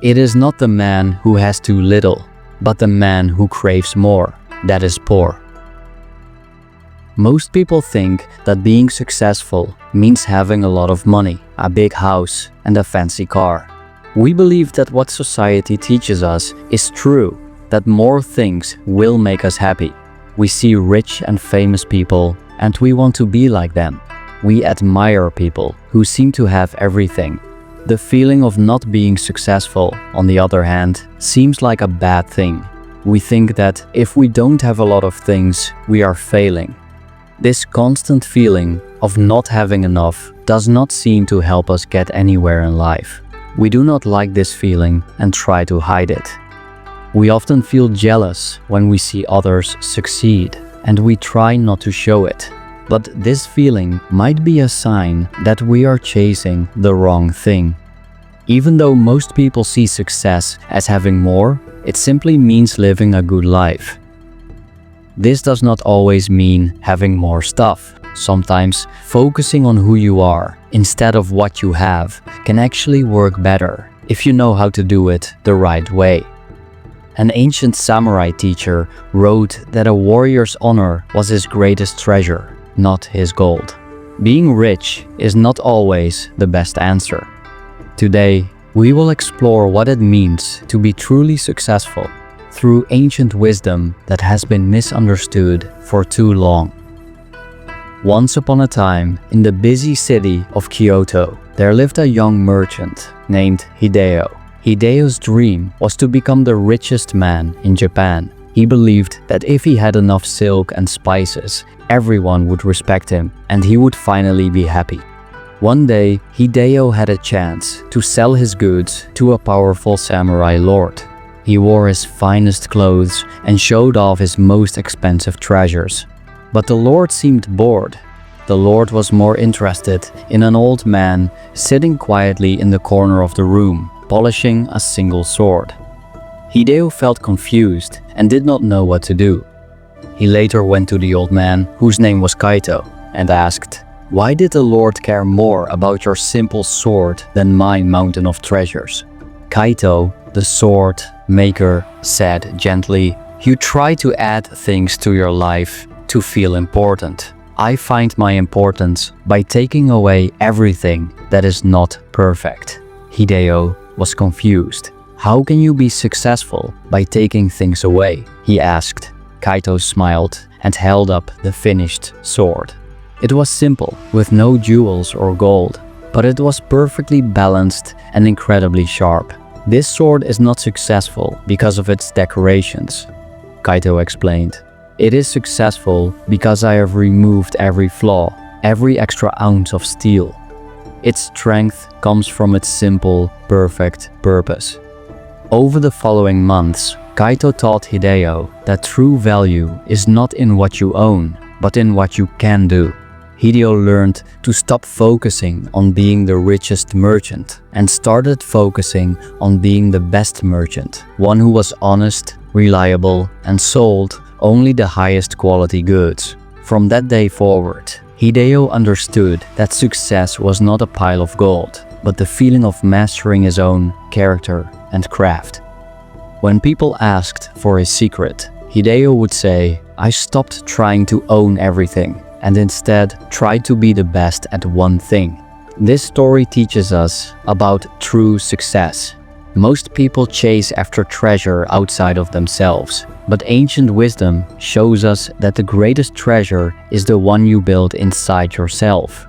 It is not the man who has too little, but the man who craves more that is poor. Most people think that being successful means having a lot of money, a big house, and a fancy car. We believe that what society teaches us is true, that more things will make us happy. We see rich and famous people, and we want to be like them. We admire people who seem to have everything. The feeling of not being successful, on the other hand, seems like a bad thing. We think that if we don't have a lot of things, we are failing. This constant feeling of not having enough does not seem to help us get anywhere in life. We do not like this feeling and try to hide it. We often feel jealous when we see others succeed, and we try not to show it. But this feeling might be a sign that we are chasing the wrong thing. Even though most people see success as having more, it simply means living a good life. This does not always mean having more stuff. Sometimes focusing on who you are instead of what you have can actually work better if you know how to do it the right way. An ancient samurai teacher wrote that a warrior's honor was his greatest treasure, not his gold. Being rich is not always the best answer. Today, we will explore what it means to be truly successful through ancient wisdom that has been misunderstood for too long. Once upon a time, in the busy city of Kyoto, there lived a young merchant named Hideo. Hideo's dream was to become the richest man in Japan. He believed that if he had enough silk and spices, everyone would respect him and he would finally be happy. One day, Hideo had a chance to sell his goods to a powerful samurai lord. He wore his finest clothes and showed off his most expensive treasures. But the lord seemed bored. The lord was more interested in an old man sitting quietly in the corner of the room, polishing a single sword. Hideo felt confused and did not know what to do. He later went to the old man, whose name was Kaito, and asked, "Why did the lord care more about your simple sword than my mountain of treasures?" Kaito, the sword maker, said gently, "You try to add things to your life to feel important. I find my importance by taking away everything that is not perfect." Hideo was confused. "How can you be successful by taking things away?" he asked. Kaito smiled and held up the finished sword. It was simple, with no jewels or gold, but it was perfectly balanced and incredibly sharp. "This sword is not successful because of its decorations," Kaito explained. "It is successful because I have removed every flaw, every extra ounce of steel. Its strength comes from its simple, perfect purpose." Over the following months, Kaito taught Hideo that true value is not in what you own, but in what you can do. Hideo learned to stop focusing on being the richest merchant and started focusing on being the best merchant, one who was honest, reliable, and sold only the highest quality goods. From that day forward, Hideo understood that success was not a pile of gold, but the feeling of mastering his own character and craft. When people asked for his secret, Hideo would say, "I stopped trying to own everything and instead tried to be the best at one thing." This story teaches us about true success. Most people chase after treasure outside of themselves, but ancient wisdom shows us that the greatest treasure is the one you build inside yourself.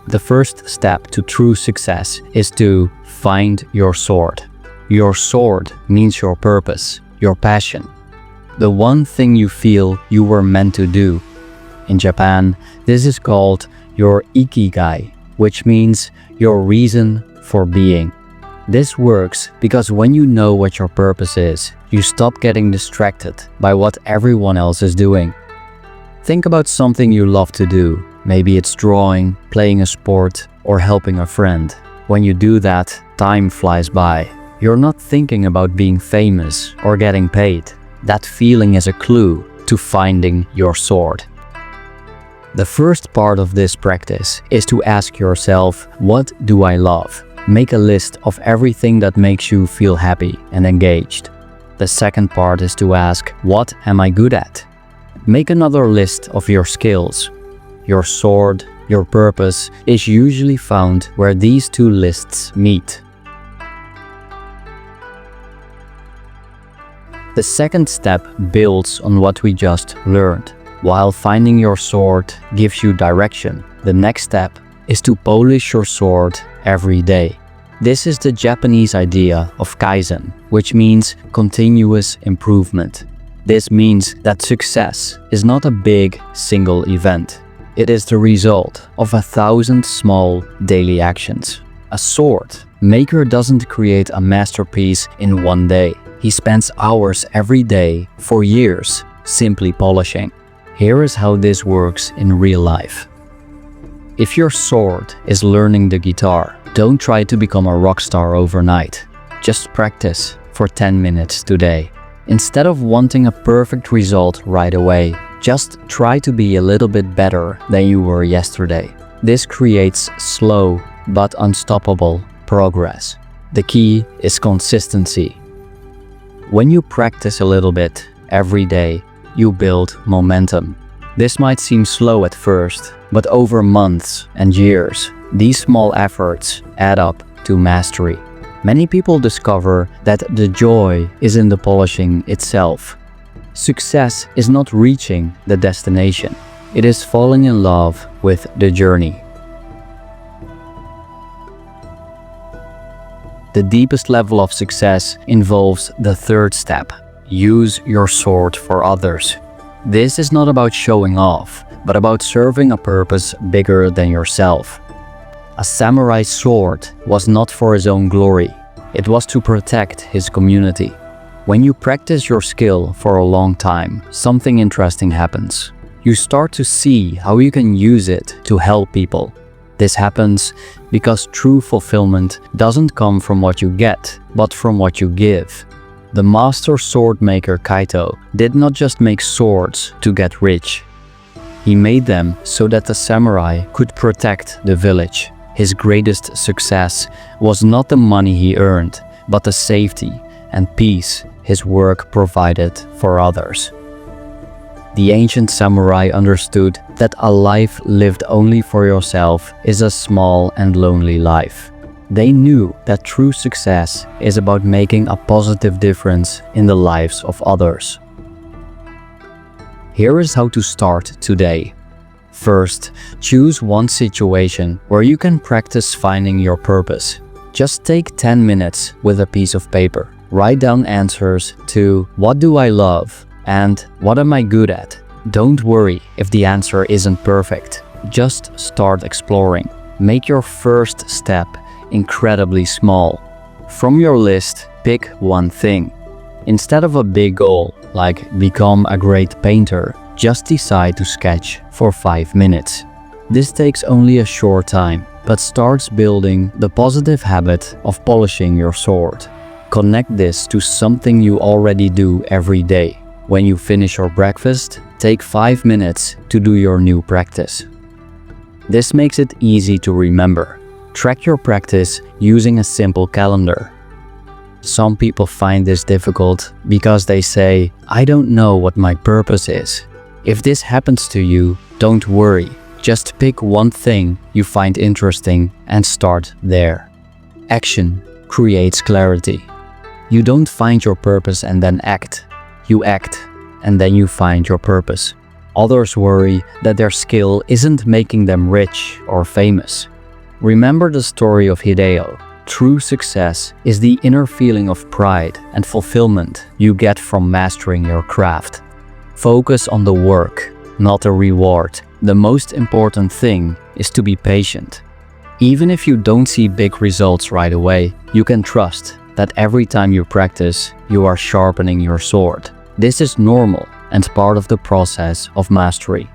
The first step to true success is to find your sword. Your sword means your purpose, your passion, the one thing you feel you were meant to do. In Japan, this is called your ikigai, which means your reason for being. This works because when you know what your purpose is, you stop getting distracted by what everyone else is doing. Think about something you love to do. Maybe it's drawing, playing a sport, or helping a friend. When you do that, time flies by. You're not thinking about being famous or getting paid. That feeling is a clue to finding your sword. The first part of this practice is to ask yourself, what do I love? Make a list of everything that makes you feel happy and engaged. The second part is to ask, what am I good at? Make another list of your skills. Your sword, your purpose, is usually found where these two lists meet. The second step builds on what we just learned. While finding your sword gives you direction, the next step is to polish your sword every day. This is the Japanese idea of kaizen, which means continuous improvement. This means that success is not a big single event. It is the result of 1,000 small daily actions. A sword maker doesn't create a masterpiece in one day. He spends hours every day for years simply polishing. Here is how this works in real life. If your sword is learning the guitar, don't try to become a rock star overnight. Just practice for 10 minutes today. Instead of wanting a perfect result right away, just try to be a little bit better than you were yesterday. This creates slow but unstoppable progress. The key is consistency. When you practice a little bit every day, you build momentum. This might seem slow at first, but over months and years, these small efforts add up to mastery. Many people discover that the joy is in the polishing itself. Success is not reaching the destination. It is falling in love with the journey. The deepest level of success involves the third step. Use your sword for others. This is not about showing off, but about serving a purpose bigger than yourself. A samurai's sword was not for his own glory. It was to protect his community. When you practice your skill for a long time, something interesting happens. You start to see how you can use it to help people. This happens because true fulfillment doesn't come from what you get, but from what you give. The master sword maker Kaito did not just make swords to get rich. He made them so that the samurai could protect the village. His greatest success was not the money he earned, but the safety and peace his work provided for others. The ancient samurai understood that a life lived only for yourself is a small and lonely life. They knew that true success is about making a positive difference in the lives of others. Here is how to start today. First, choose one situation where you can practice finding your purpose. Just take 10 minutes with a piece of paper. Write down answers to what do I love and what am I good at. Don't worry if the answer isn't perfect. Just start exploring. Make your first step incredibly small. From your list, pick one thing. Instead of a big goal, like become a great painter, just decide to sketch for 5 minutes. This takes only a short time, but starts building the positive habit of polishing your sword. Connect this to something you already do every day. When you finish your breakfast, take 5 minutes to do your new practice. This makes it easy to remember. Track your practice using a simple calendar. Some people find this difficult because they say, I don't know what my purpose is. If this happens to you, don't worry. Just pick one thing you find interesting and start there. Action creates clarity. You don't find your purpose and then act. You act and then you find your purpose. Others worry that their skill isn't making them rich or famous. Remember the story of Hideo. True success is the inner feeling of pride and fulfillment you get from mastering your craft. Focus on the work, not the reward. The most important thing is to be patient. Even if you don't see big results right away, you can trust that every time you practice, you are sharpening your sword. This is normal and part of the process of mastery.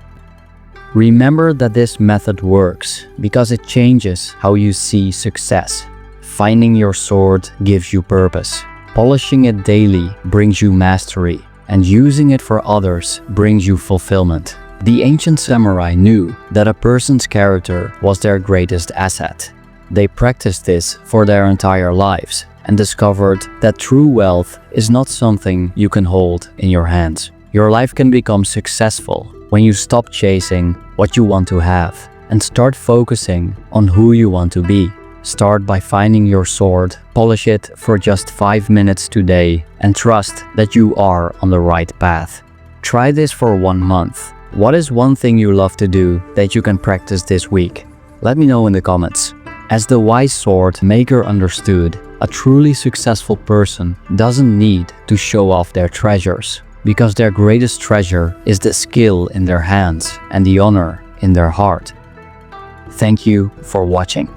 Remember that this method works because it changes how you see success. Finding your sword gives you purpose. Polishing it daily brings you mastery. and using it for others brings you fulfillment. The ancient samurai knew that a person's character was their greatest asset. They practiced this for their entire lives and discovered that true wealth is not something you can hold in your hands. Your life can become successful when you stop chasing what you want to have and start focusing on who you want to be. Start by finding your sword, polish it for just 5 minutes today, and trust that you are on the right path. Try this for 1 month. What is one thing you love to do that you can practice this week? Let me know in the comments. As the wise sword maker understood, a truly successful person doesn't need to show off their treasures, because their greatest treasure is the skill in their hands and the honor in their heart. Thank you for watching.